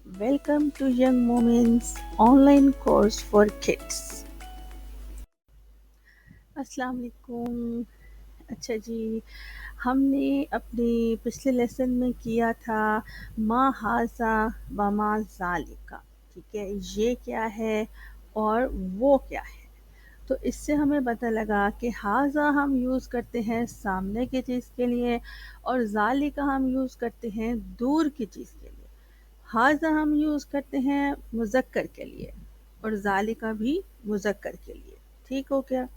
Welcome to Young Moments online course for kids. अस्सलाम वालेकुम। अच्छा जी, हमने अपने पिछले लेसन में किया था मा हाजा व मा ज़ालिका। ठीक है, ये क्या है और वो क्या है। तो इससे हमें पता लगा कि हाजा हम यूज़ करते हैं सामने की चीज़ के लिए और ज़ालिका हम यूज़ करते हैं दूर की चीज़ के लिए। हाज़ा हम यूज़ करते हैं मुज़क्कर के लिए और ज़ालिका भी मुज़क्कर के लिए। ठीक हो गया।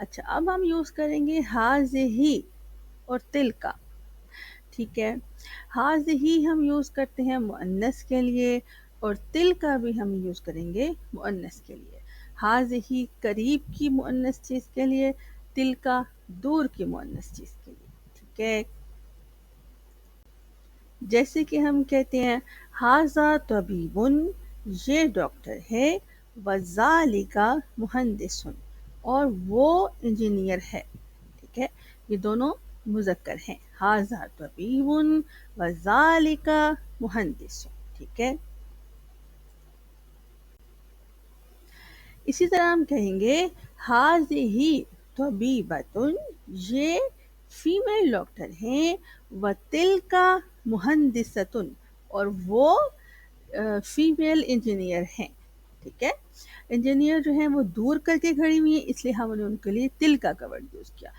अच्छा, अब हम यूज़ करेंगे हाज़िही और तिलका। ठीक है, हाज़िही हम यूज़ करते हैं मुअन्नस के लिए और तिलका भी हम यूज़ करेंगे मुअन्नस के लिए। हाज़िही करीब की मुअन्नस चीज़ के लिए, तिलका दूर की मुअन्नस चीज़ के लिए। ठीक है, जैसे कि हम कहते हैं हाजा तबीबुन, ये डॉक्टर है, वज़ालिका मुहंदिसुन, और वो इंजीनियर है। ठीक है, ये दोनों मुज़क्कर हैं, हाजा तबीबुन वज़ालिका मुहंदिसुन। ठीक है, इसी तरह हम कहेंगे हाज़िही तबीबतुन, ये फीमेल डॉक्टर हैं, व तिलका मुहंदिसतुन, और वो फीमेल इंजीनियर हैं। ठीक है, इंजीनियर जो है वो दूर करके खड़ी हुई है, इसलिए हमने उनके लिए तिल का कवर्ड यूज़ किया।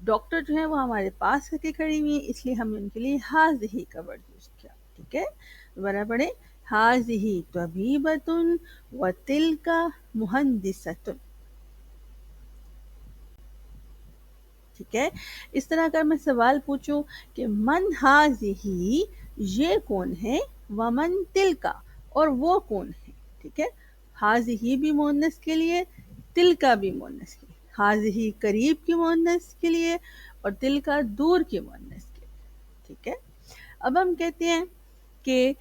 डॉक्टर जो है वो हमारे पास करके खड़ी हुई है, इसलिए हमने उनके लिए हाज़िही कवर्ड यूज़ किया। ठीक है, दोबारा पढ़े, हाज़िही तबीबतुन व तिलका मुहंदिसतुन। ठीक है, इस तरह अगर मैं सवाल पूछूं कि मन हाज़िही, ये कौन है, वमन तिलका, और वो कौन है। ठीक है, हाज़िही भी मुअन्नस के लिए, तिलका भी मुअन्नस के लिए। हाज़िही करीब की मुअन्नस के लिए और तिलका दूर की मुअन्नस के लिए। ठीक है, अब हम कहते हैं कि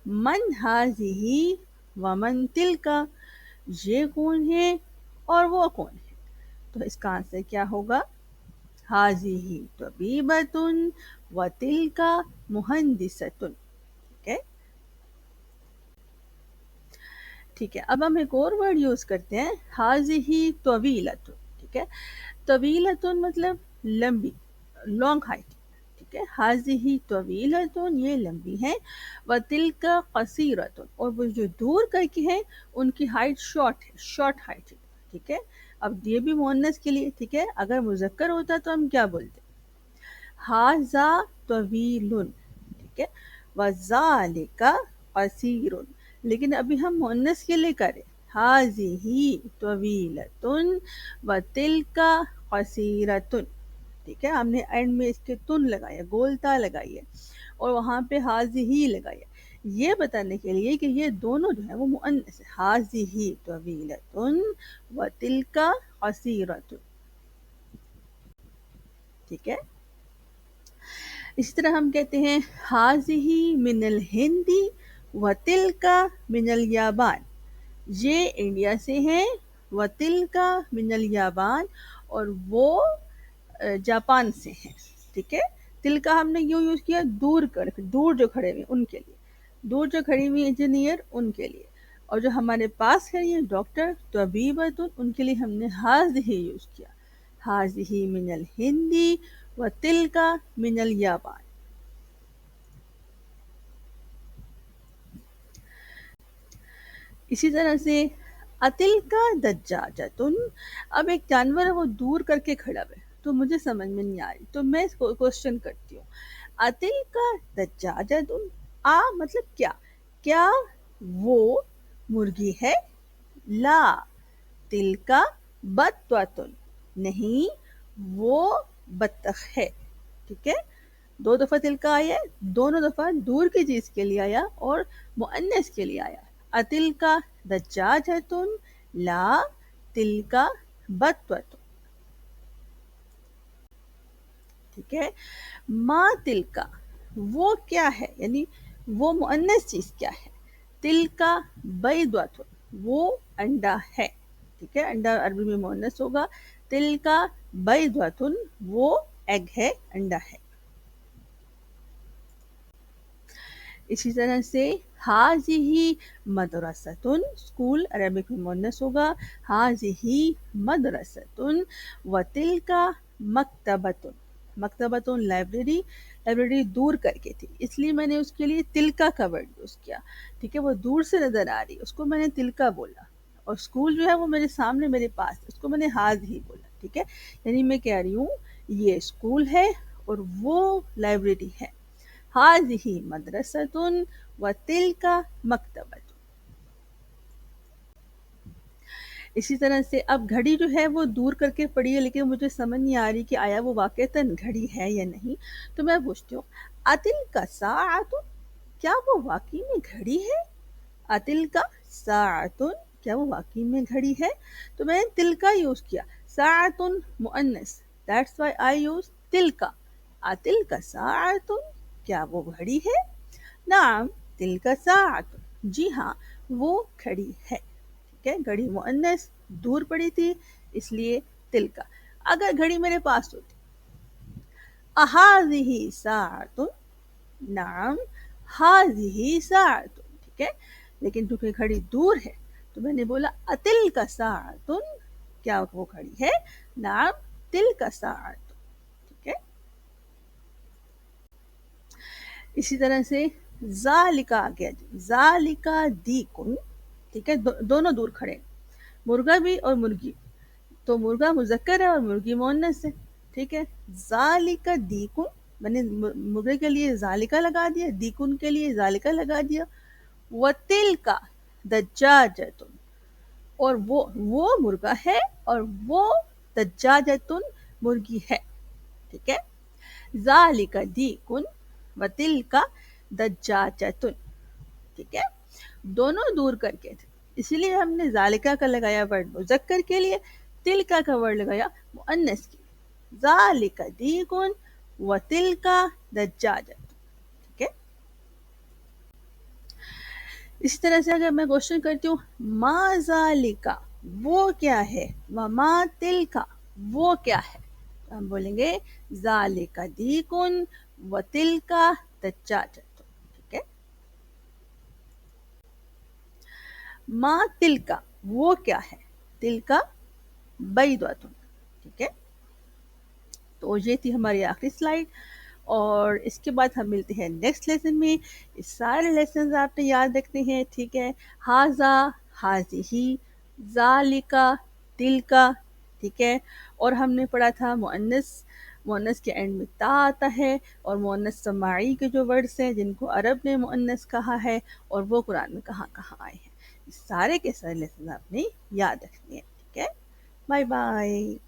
मन हाज़िही वमन तिलका, ये कौन है और वो कौन है। तो इसका आंसर क्या होगा, हाज़िही तबीबतुन व तिलका मुहंदिसतुन। ठीक है, ठीक है, अब हम एक और वर्ड यूज़ करते हैं हाज़िही तवीलतुन। ठीक है, तवीलतुन मतलब लंबी, लॉन्ग हाइट। ठीक है, हाज़िही तवीलतुन, ये लंबी है, व तिलका कसीरतुन, और वो जो दूर करके हैं उनकी हाइट शॉर्ट है, शॉर्ट हाइट है। ठीक है, अब ये भी मुअन्नस के लिए। ठीक है, अगर मुज़क्कर होता तो हम क्या बोलते, हाजा तवीलुन। ठीक है, वज़ालिका कसीरुन, लेकिन अभी हम मुअन्नस के लिए करें, हाज़िही तवीलतुन व तिलका कसीरतुन। ठीक है, हमने एंड में इसके तुन लगाया, गोलता लगाई है, और वहाँ पे हाज़िही लगाई है, ये बताने के लिए कि ये दोनों जो है वो मुअन्नस है, हाज़िही तवीलतुन व तिलका कसीरतुन। ठीक है, इसी तरह हम कहते हैं हाज़िही मिनल हिंदी व तिलका मिनल याबान, ये इंडिया से हैं, व तिलका मिनल याबान, और वो जापान से हैं। ठीक है, तिलका हमने यूँ यूज़ किया दूर कर, दूर जो खड़े हुए उनके लिए, दूर जो खड़ी हुई इंजीनियर उनके लिए, और जो हमारे पास खड़ी है डॉक्टर तबीबतुन, उनके लिए हमने हाज़िही यूज़ किया, हाज़िही मिनल हिंदी व तिलका मिनल याबान। इसी तरह से अतिल का दज्जाजतुन, अब एक जानवर है वो दूर करके खड़ा है, तो मुझे समझ में नहीं आ रही, तो मैं इसको क्वेश्चन करती हूँ, अतिल का दज्जाजतुन, आ मतलब क्या, क्या वो मुर्गी है, ला तिल का बत्तुन, नहीं वो बत्तख है। ठीक है, दो दफ़ा तिल का आया है, दोनों दफ़ा दूर की चीज़ के लिए आया और मुअन्नस के लिए आया। अतिल का दज्जाजतुन ला तिल का बत्तुन। ठीक है, मा तिल का, वो क्या है, यानी वो मुअन्नस चीज़ क्या है, तिल का बैदतुन, वो अंडा है। ठीक है, अंडा अरबी में मुअन्नस होगा, तिल का बैदतुन, वो एग है, अंडा है। इसी तरह से हाज़िही मदरसतुन, स्कूल अरबिक में मुअन्नस होगा, हाज़िही मदरसतुन, व तिल्का मकतबतुन, मकतबतुन लाइब्रेरी, लाइब्रेरी दूर करके थी इसलिए मैंने उसके लिए तिल्का का वर्ड यूज़ किया, ठीक है, वो दूर से नज़र आ रही उसको मैंने तिल्का बोला, और स्कूल जो है वो मेरे सामने मेरे पास उसको मैंने हाज़िही बोला, ठीक है, यानी मैं कह रही हूँ ये स्कूल है और वो लाइब्रेरी है। हाज़िही मदरसतुन व तिल्का मकतबतुन। इसी तरह से अब घड़ी जो है वो दूर करके पड़ी है लेकिन मुझे समझ नहीं आ रही कि आया वो वाक़तन घड़ी है या नहीं, तो मैं पूछती हूँ अतिल्का साअतुन, क्या वो वाक़ई में घड़ी है? अतिल्का साअतुन, क्या वो वाक़ई में घड़ी है? तो मैंने तिल्का यूज़ किया, साअतुन मुअन्नस, दैट्स व्हाई आई यूज़ तिल्का। अतिल्का साअतुन, क्या वो घड़ी है? नाम तिल्का साअतुन, जी हाँ वो घड़ी है, ठीक है, घड़ी मुअन्नस दूर पड़ी थी इसलिए तिल्का। अगर घड़ी मेरे पास होती, अहाज़िही साअतुन, नाम हाज़िही साअतुन, ठीक है, लेकिन चूंकि घड़ी दूर है तो मैंने बोला अतिल का साअतुन, क्या वो घड़ी है? नाम तिल का साअतुन, ठीक है। इसी तरह से ज़ालिका आ गया जी, ज़ालिका दीकुन, ठीक है, दोनों दूर खड़े, मुर्गा भी और मुर्गी, तो मुर्गा मुज़क्कर है और मुर्गी मुअन्नस है, ठीक है। ज़ालिका दीकुन, मैंने मुर्गे के लिए ज़ालिका लगा दिया, दीकुन के लिए ज़ालिका लगा दिया। वतिल्का दज्जाजतुन, और वो मुर्गा है और वो दज्जाजतुन मुर्गी है, ठीक है। ज़ालिका दीकुन वतिल्का दज्जाजतुन, ठीक है, दोनों दूर करके थे इसीलिए हमने ज़ालिका का लगाया वर्ड मुज़क्कर के लिए, तिल्का का वर्ड लगाया मुअन्नस के लिए। ज़ालिका दीकुन वतिल्का दज्जाजतुन, ठीक है। इसी तरह से अगर मैं क्वेश्चन करती हूँ मा ज़ालिका, वो क्या है, मा तिल्का, वो क्या है, तो हम बोलेंगे ज़ालिका दीकुन व तिल्का दज्जाजतुन, ठीक है। मा तिल्का, वो क्या है, तिल्का बैदतुन, ठीक है। तो ये थी हमारी आखिरी स्लाइड, और इसके बाद हम मिलते हैं नेक्स्ट लेसन में। ये सारे लेसन आपने याद रखने हैं, ठीक है। हाजा, हाजिही, ज़ालिका, तिल्का, ठीक है। और हमने पढ़ा था मुअन्नस, मुअन्नस के एंड में ता आता है, और मुअन्नस समाई के जो वर्ड्स हैं जिनको अरब ने मुअन्नस कहा है और वो कुरान में कहाँ कहाँ आए हैं, सारे के सारे लेसन आपने याद रखने हैं, ठीक है। Bye bye.